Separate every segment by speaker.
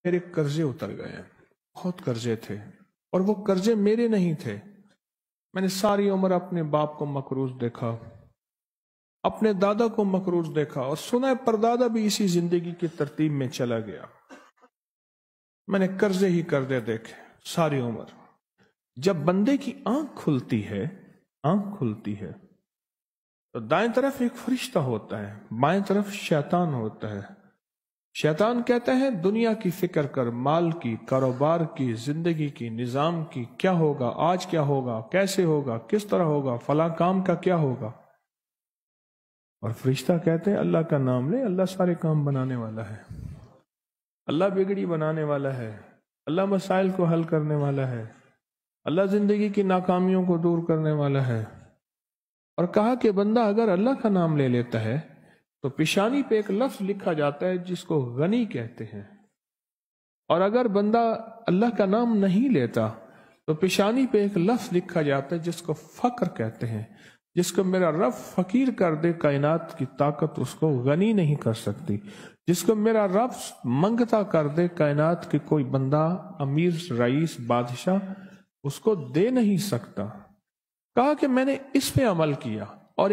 Speaker 1: मेरे कर्जे उतर गए, बहुत कर्जे थे, और वो कर्जे मेरे नहीं थे। मैंने सारी उम्र अपने बाप को मकरूज देखा, अपने दादा को मकरूज देखा, और सुना है परदादा भी इसी जिंदगी की तरतीब में चला गया। मैंने कर्जे ही कर्जे देखे सारी उम्र। जब बंदे की आंख खुलती है तो दाएं तरफ एक फरिश्ता होता है, बाएं तरफ शैतान होता है। शैतान कहता है दुनिया की फिक्र कर, माल की, कारोबार की, जिंदगी की, निजाम की, क्या होगा, आज क्या होगा, कैसे होगा, किस तरह होगा, फला काम का क्या होगा। और फरिश्ता कहते हैं अल्लाह का नाम ले, अल्लाह सारे काम बनाने वाला है, अल्लाह बिगड़ी बनाने वाला है, अल्लाह मसाइल को हल करने वाला है, अल्लाह जिंदगी की नाकामियों को दूर करने वाला है। और कहा कि बंदा अगर अल्लाह का नाम ले लेता है तो पेशानी पे एक लफ्ज लिखा जाता है जिसको गनी कहते हैं, और अगर बंदा अल्लाह का नाम नहीं लेता तो पेशानी पे एक लफ्ज लिखा जाता है जिसको फक्र कहते हैं। जिसको मेरा रब फकीर कर दे, कायनात की ताकत उसको गनी नहीं कर सकती। जिसको मेरा रब मंगता कर दे, कायनात की कोई बंदा, अमीर, रईस, बादशाह उसको दे नहीं सकता। कहा कि मैंने इस पे अमल किया, और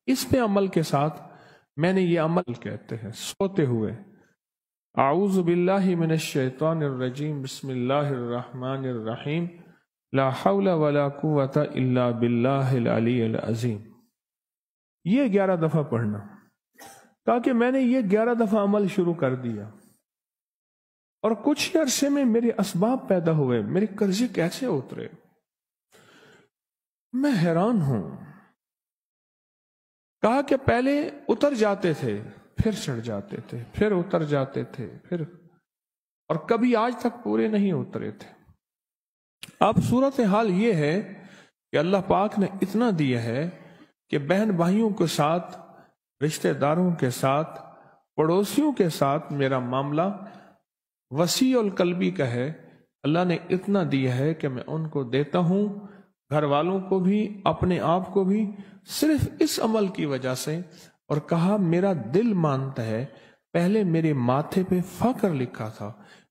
Speaker 1: इस पे अमल के साथ मैंने ये अमल कहते हैं सोते हुए, आऊज़ु बिल्लाहि मिनश शैतानिर रजीम, बिस्मिल्लाहिर रहमानिर रहीम, ला हौला वला कुव्वता इल्ला बिल्लाहिल अलीयिल अज़ीम। ये 11 दफा पढ़ना। कहा कि मैंने ये 11 दफा अमल शुरू कर दिया, और कुछ ही अरसे में मेरे असबाब पैदा हुए, मेरे कर्जे कैसे उतरे, मैं हैरान हूं। कहा कि पहले उतर जाते थे, फिर चढ़ जाते थे, फिर उतर जाते थे, फिर, और कभी आज तक पूरे नहीं उतरे थे। अब सूरत हाल ये है कि अल्लाह पाक ने इतना दिया है कि बहन भाइयों के साथ, रिश्तेदारों के साथ, पड़ोसियों के साथ मेरा मामला वसी और कल्बी का है। अल्लाह ने इतना दिया है कि मैं उनको देता हूं, घर वालों को भी, अपने आप को भी, सिर्फ इस अमल की वजह से। और कहा मेरा दिल मानता है, पहले मेरे माथे पे फक्र लिखा था,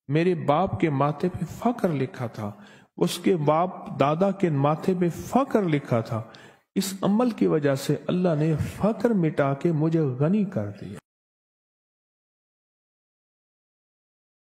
Speaker 1: मेरे बाप के माथे पे फक्र लिखा था, उसके बाप दादा के माथे पे फक्र लिखा था। इस अमल की वजह से अल्लाह ने फक्र मिटा के मुझे गनी कर दिया।